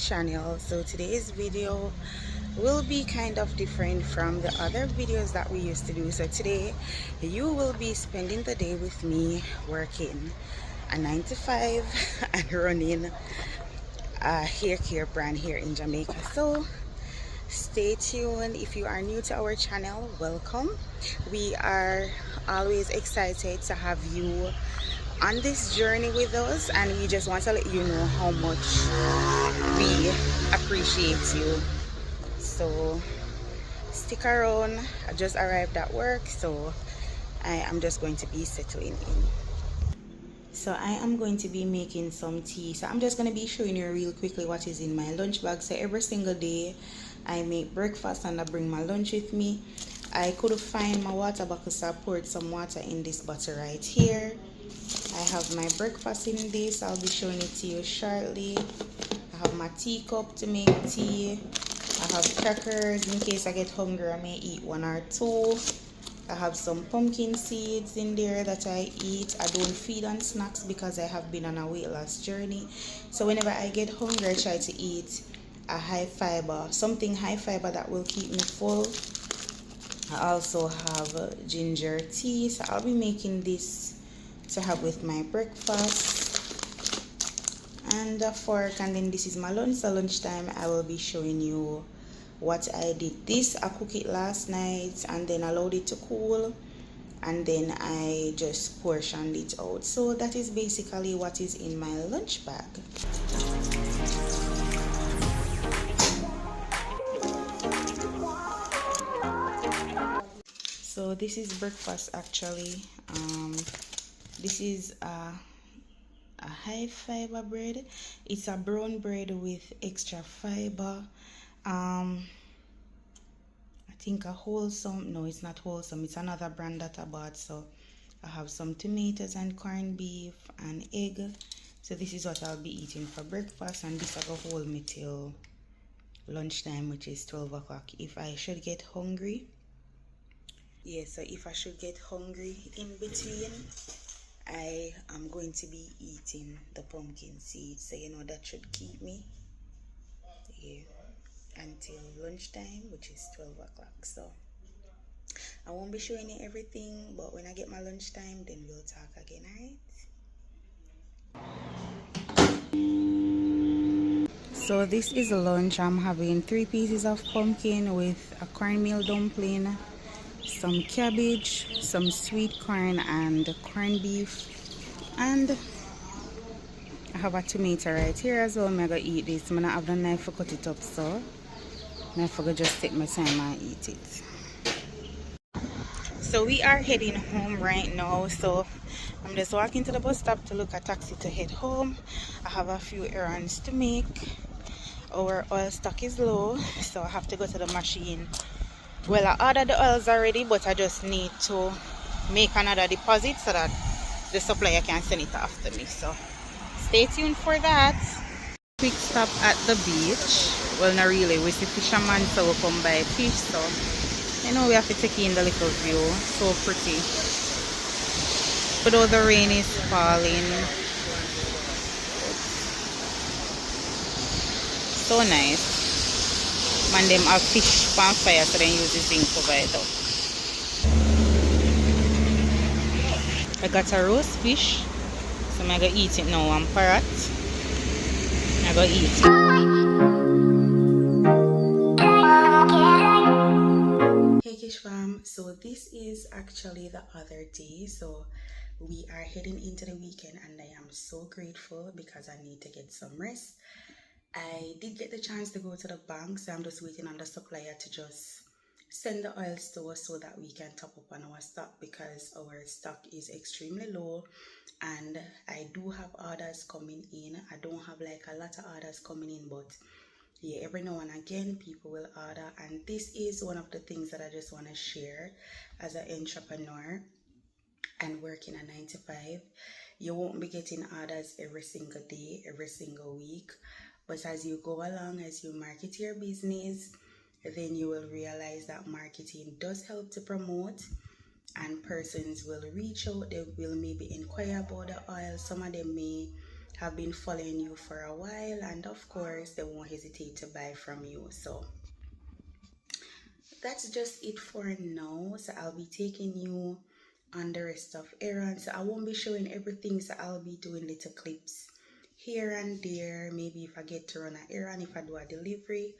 channel. So today's video will be kind of different from the other videos that we used to do. So today you will be spending the day with me working a 9 to 5 and running a hair care brand here in Jamaica. So stay tuned. If you are new to our channel, welcome. We are always excited to have you on this journey with us, and we just want to let you know how much we appreciate you. So stick around. I just arrived at work, so I am just going to be settling in. So I am going to be making some tea. So I'm just going to be showing you real quickly what is in my lunch bag. So every single day I make breakfast and I bring my lunch with me. I could find my water bottle, so I poured some water in this bottle right here. I have my breakfast in this. I'll be showing it to you shortly. I have my teacup to make tea. I have crackers in case I get hungry. I may eat one or two. I have some pumpkin seeds in there that I eat. I don't feed on snacks because I have been on a weight loss journey. So whenever I get hungry, I try to eat a high fiber, something high fiber that will keep me full. I also have ginger tea. So I'll be making this to have with my breakfast and a fork, and then this is my lunch. So lunchtime I will be showing you what I did. This I cooked it last night and then allowed it to cool, and then I just portioned it out. So that is basically what is in my lunch bag. So this is breakfast actually. This is a high fiber bread. It's a brown bread with extra fiber. I think a wholesome, no, it's not wholesome, it's another brand that I bought. So I have some tomatoes and corned beef and egg. So this is what I'll be eating for breakfast, and this will hold me till lunchtime, which is 12 o'clock. If I should get hungry, so if I should get hungry in between, I am going to be eating the pumpkin seeds. So you know that should keep me until lunchtime, which is 12 o'clock. So I won't be showing you everything, but when I get my lunchtime, then we'll talk again, alright? So this is lunch. I'm having 3 pieces of pumpkin with a cornmeal dumpling, some cabbage, some sweet corn and corned beef, and I have a tomato right here as well. I'm gonna eat this. I'm gonna have the knife to cut it up, so I forgot just take my time and eat it. So we are heading home right now. So I'm just walking to the bus stop to look at taxi to head home. I have a few errands to make. Our oil stock is low, so I have to go to the machine. Well, I ordered the oils already, but I just need to make another deposit so that the supplier can send it after me. So stay tuned for that. Quick stop at the beach. Well, not really, we see fishermen, so we'll come buy fish. So you know we have to take in the little view. So pretty, although the rain is falling. So nice. Man, them have fish pan fire, so then use this thing to buy it out. I got a roast fish, so I'm gonna eat it now. And parrot, I'm gonna eat it. Hey Kish fam, so this is actually the other day. So we are heading into the weekend, and I am so grateful because I need to get some rest. I did get the chance to go to the bank, so I'm just waiting on the supplier to just send the oils to us so that we can top up on our stock, because our stock is extremely low and I do have orders coming in. I don't have like a lot of orders coming in, but yeah, every now and again people will order, and this is one of the things that I just want to share as an entrepreneur and working a 9 to 5. You won't be getting orders every single day, every single week, but as you go along, as you market your business, then you will realize that marketing does help to promote, and persons will reach out. They will maybe inquire about the oil. Some of them may have been following you for a while, and of course they won't hesitate to buy from you. So that's just it for now. So I'll be taking you on the rest of errands. So I won't be showing everything, so I'll be doing little clips here and there. Maybe if I get to run an errand, if I do a delivery,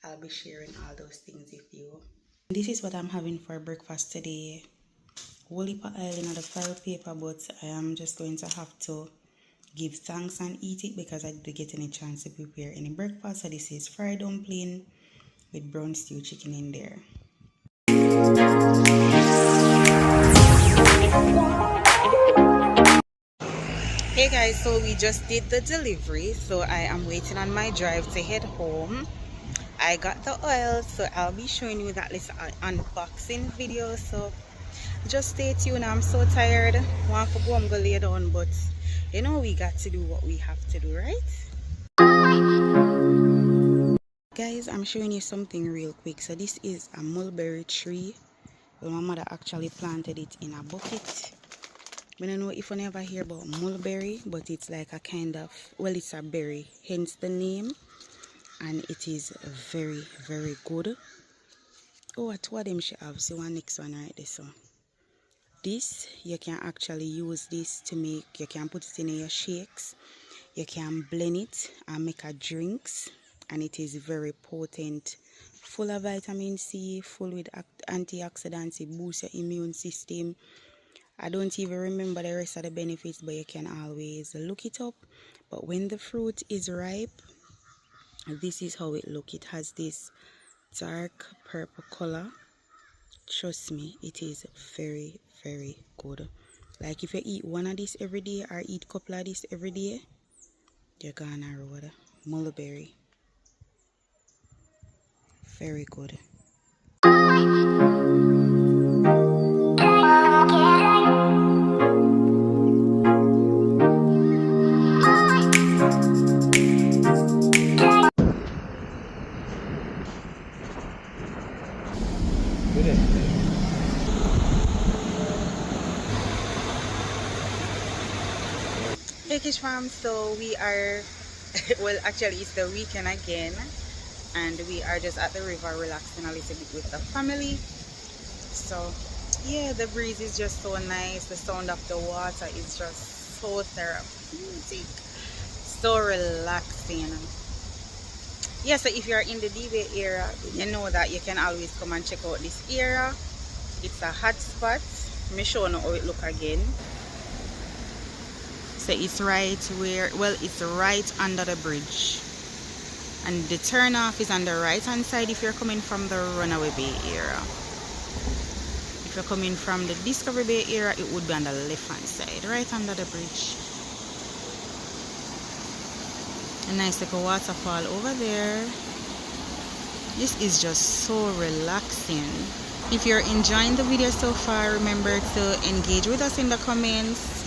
I'll be sharing all those things with you. This is what I'm having for breakfast today. Whole heap of oil in the foil paper, but I am just going to have to give thanks and eat it because I didn't get any chance to prepare any breakfast. So this is fried dumpling with brown stew chicken in there. Hey guys, so we just did the delivery, so I am waiting on my drive to head home. I got the oil, so I'll be showing you that little unboxing video, so just stay tuned. I'm so tired, want to go and go lay down, but you know we got to do what we have to do, right? Guys, I'm showing you something real quick. So this is a mulberry tree. Well, my mother actually planted it in a bucket. I don't know if you never hear about mulberry, but it's like a kind of, well, it's a berry, hence the name. And it is very, very good. Oh, two of them she have. See one next one right there. So this, you can actually use this to make, you can put it in your shakes. You can blend it and make a drinks. And it is very potent, full of vitamin C, full with antioxidants. It boosts your immune system. I don't even remember the rest of the benefits, but you can always look it up. But when the fruit is ripe, this is how it looks. It has this dark purple color. Trust me, it is very, very good. Like if you eat one of this every day or eat a couple of this every day, you're gonna road. Mulberry. Very good. Hey Kish Fam, so we are, well actually it's the weekend again, and we are just at the river relaxing a little bit with the family. So yeah, the breeze is just so nice, the sound of the water is just so therapeutic, so relaxing. Yeah, so if you're in the DB area, you know that you can always come and check out this area. It's a hot spot. Let me show you how it look again. So it's right where, well, it's right under the bridge, and the turn off is on the right hand side if you're coming from the Runaway Bay area. If you're coming from the Discovery Bay area, it would be on the left hand side, right under the bridge. A nice little waterfall over there. This is just so relaxing. If you're enjoying the video so far, remember to engage with us in the comments.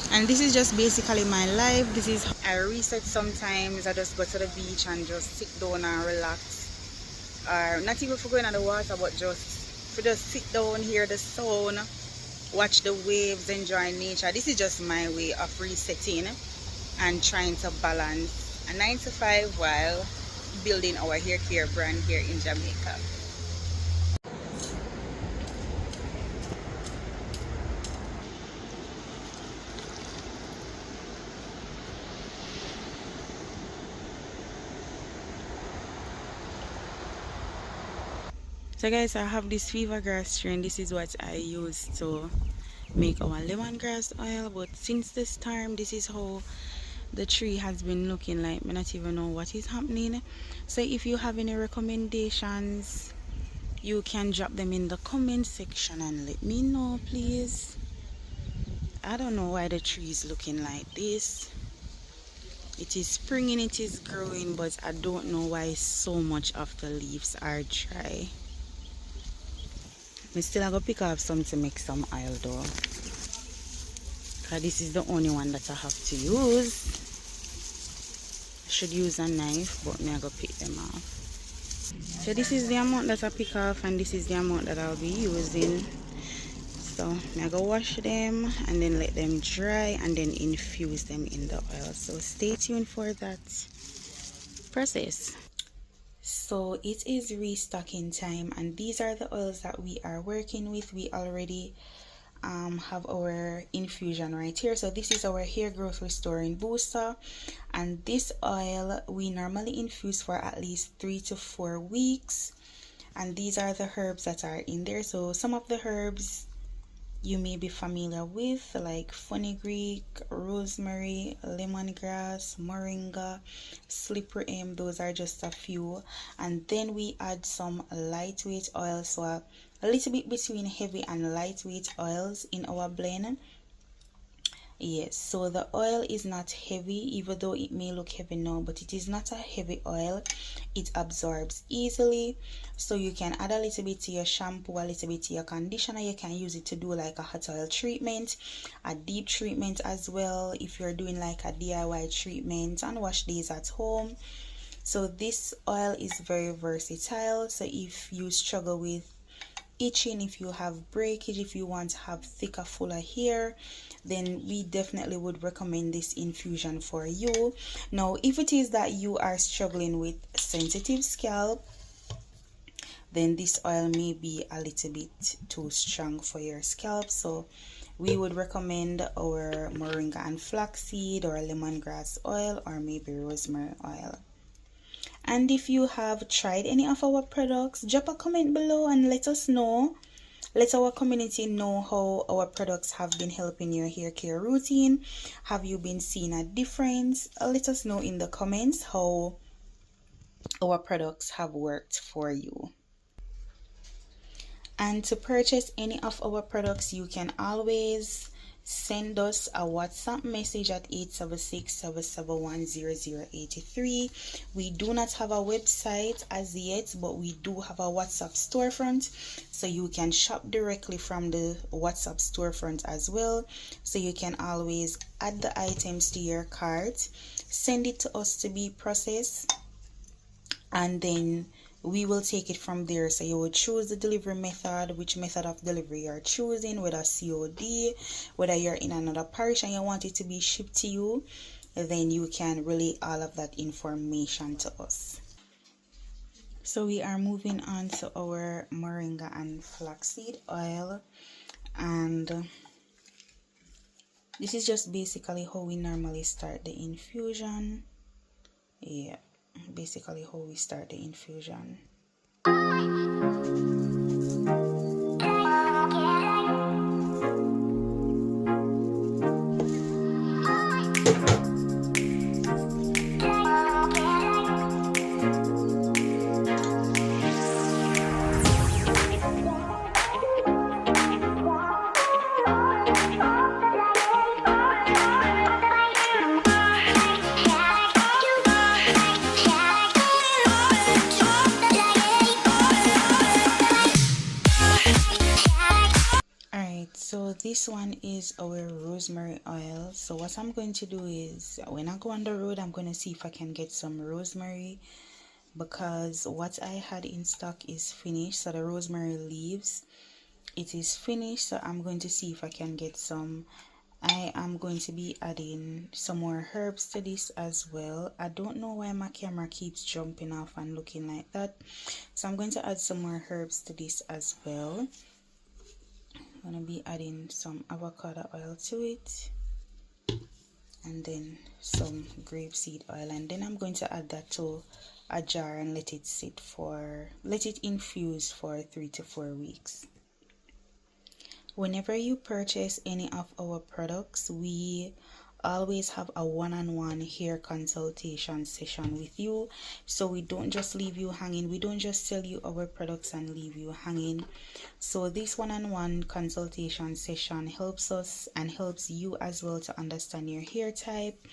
And this is just basically my life. This is I reset sometimes. I just go to the beach and just sit down and relax. Or not even for going on the water, but just sit down, hear the sound, watch the waves, enjoy nature. This is just my way of resetting and trying to balance a 9 to 5 while building our hair care brand here in Jamaica. So guys, I have this fever grass tree, and this is what I use to make our lemongrass oil. But since this time, this is how the tree has been looking like. I not even know what is happening. So if you have any recommendations, you can drop them in the comment section and let me know, please. I don't know why the tree is looking like this. It is springing, it is growing, but I don't know why so much of the leaves are dry. I still going to pick up some to make some oil though, because this is the only one that I have to use. I should use a knife, but I'm going to pick them off. So this is the amount that I pick off, and this is the amount that I'll be using. So I go wash them and then let them dry and then infuse them in the oil. So stay tuned for that process. So it is restocking time, and these are the oils that we are working with. We already have our infusion right here. So this is our hair growth restoring booster, and this oil we normally infuse for at least 3 to 4 weeks. And these are the herbs that are in there. So some of the herbs you may be familiar with, like fenugreek, rosemary, lemongrass, moringa, slippery elm. Those are just a few. And then we add some lightweight oils, so a little bit between heavy and lightweight oils in our blend. Yes, so the oil is not heavy, even though it may look heavy now, but it is not a heavy oil. It absorbs easily, so you can add a little bit to your shampoo, a little bit to your conditioner. You can use it to do like a hot oil treatment, a deep treatment as well, if you're doing like a DIY treatment and wash days at home. So this oil is very versatile. So if you struggle with itching, if you have breakage, if you want to have thicker, fuller hair, then we definitely would recommend this infusion for you. Now, if it is that you are struggling with sensitive scalp, then this oil may be a little bit too strong for your scalp. So we would recommend our moringa and flaxseed or lemongrass oil, or maybe rosemary oil. And if you have tried any of our products, drop a comment below and let us know. Let our community know how our products have been helping your hair care routine. Have you been seeing a difference? Let us know in the comments how our products have worked for you. And to purchase any of our products, you can always send us a WhatsApp message at 876-771-0083. We do not have a website as yet, but we do have a WhatsApp storefront, so you can shop directly from the WhatsApp storefront as well. So you can always add the items to your cart, send it to us to be processed, and then we will take it from there. So you will choose the delivery method, which method of delivery you're choosing, whether COD, whether you're in another parish and you want it to be shipped to you, then you can relay all of that information to us. So we are moving on to our moringa and flaxseed oil, and this is just basically how we normally start the infusion. Yeah, basically how we start the infusion. So this one is our rosemary oil. So what I'm going to do is, when I go on the road, I'm going to see if I can get some rosemary, because what I had in stock is finished. So the rosemary leaves, it is finished. So I'm going to see if I can get some. I am going to be adding some more herbs to this as well. I don't know why my camera keeps jumping off and looking like that. So I'm going to add some more herbs to this as well. I'm going to be adding some avocado oil to it, and then some grapeseed oil, and then I'm going to add that to a jar and let it infuse for 3 to 4 weeks. Whenever you purchase any of our products, we always have a one-on-one hair consultation session with you. So we don't just leave you hanging, we don't just sell you our products and leave you hanging. So this one-on-one consultation session helps us and helps you as well to understand your hair type.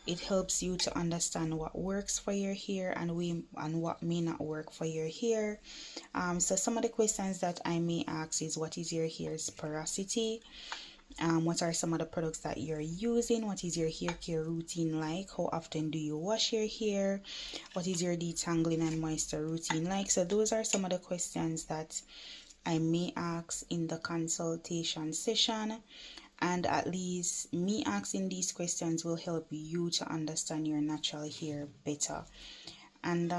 It helps you to understand what works for your hair and what may not work for your hair. So some of the questions that I may ask is, what is your hair's porosity? What are some of the products that you're using? What is your hair care routine like? How often do you wash your hair? What is your detangling and moisture routine like? So those are some of the questions that I may ask in the consultation session, and at least me asking these questions will help you to understand your natural hair better. And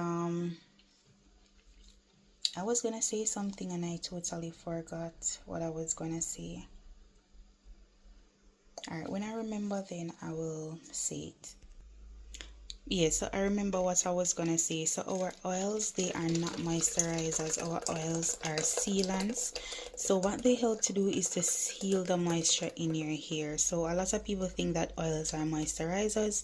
I was gonna say something and I totally forgot what I was gonna say. Alright, when I remember, then I will say it. Yeah, so I remember what I was gonna say. So our oils, they are not moisturizers. Our oils are sealants. So what they help to do is to seal the moisture in your hair. So a lot of people think that oils are moisturizers.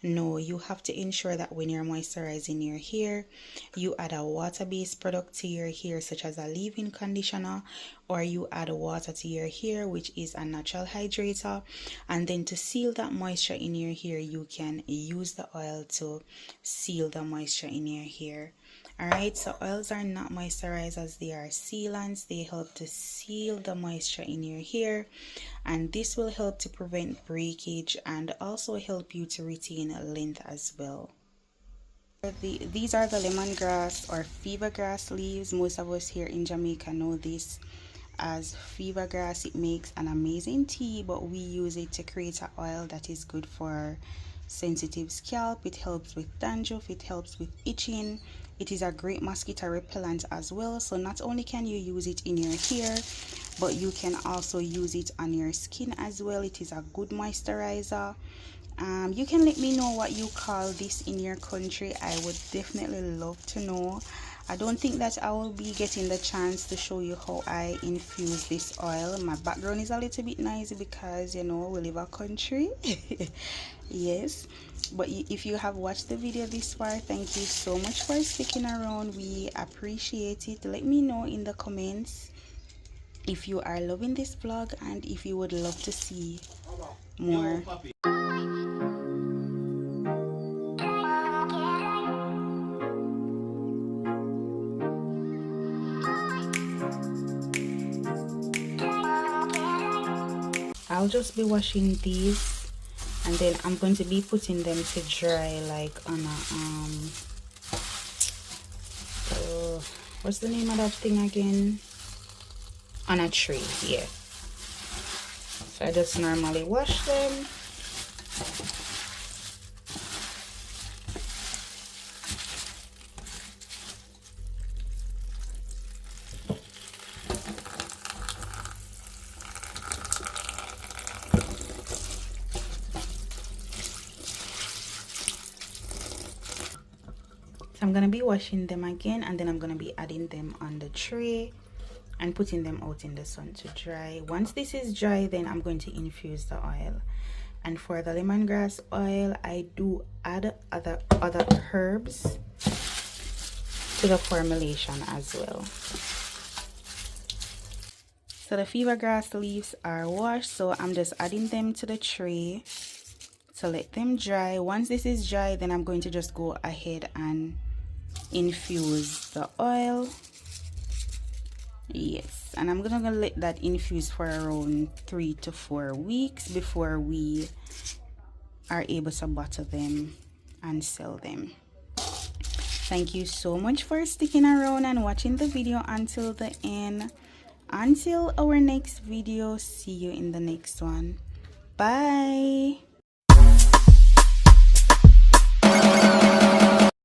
No, you have to ensure that when you're moisturizing your hair, you add a water-based product to your hair, such as a leave-in conditioner, or you add water to your hair, which is a natural hydrator. And then to seal that moisture in your hair, you can use the oil to seal the moisture in your hair. Alright, so oils are not moisturizers, they are sealants. They help to seal the moisture in your hair, and this will help to prevent breakage and also help you to retain length as well. These are the lemongrass or fever grass leaves. Most of us here in Jamaica know this as fever grass. It makes an amazing tea, but we use it to create an oil that is good for sensitive scalp. It helps with dandruff, it helps with itching. It is a great mosquito repellent as well. So not only can you use it in your hair, but you can also use it on your skin as well. It is a good moisturizer. You can let me know what you call this in your country. I would definitely love to know. I don't think that I will be getting the chance to show you how I infuse this oil. My background is a little bit noisy because, you know, we live a country. Yes, but if you have watched the video this far, thank you so much for sticking around. We appreciate it. Let me know in the comments if you are loving this vlog and if you would love to see more. I'll just be washing these, and then I'm going to be putting them to dry, like on a what's the name of that thing again? On a tray. Yeah, so I just normally wash them. So I'm gonna be washing them again, and then I'm gonna be adding them on the tray and putting them out in the sun to dry. Once this is dry, then I'm going to infuse the oil. And for the lemongrass oil, I do add other herbs to the formulation as well. So the fever grass leaves are washed, so I'm just adding them to the tray to let them dry. Once this is dry, then I'm going to just go ahead and infuse the oil. Yes, and I'm gonna let that infuse for around 3 to 4 weeks before we are able to bottle them and sell them. Thank you so much for sticking around and watching the video until the end. Until our next video, see you in the next one. Bye.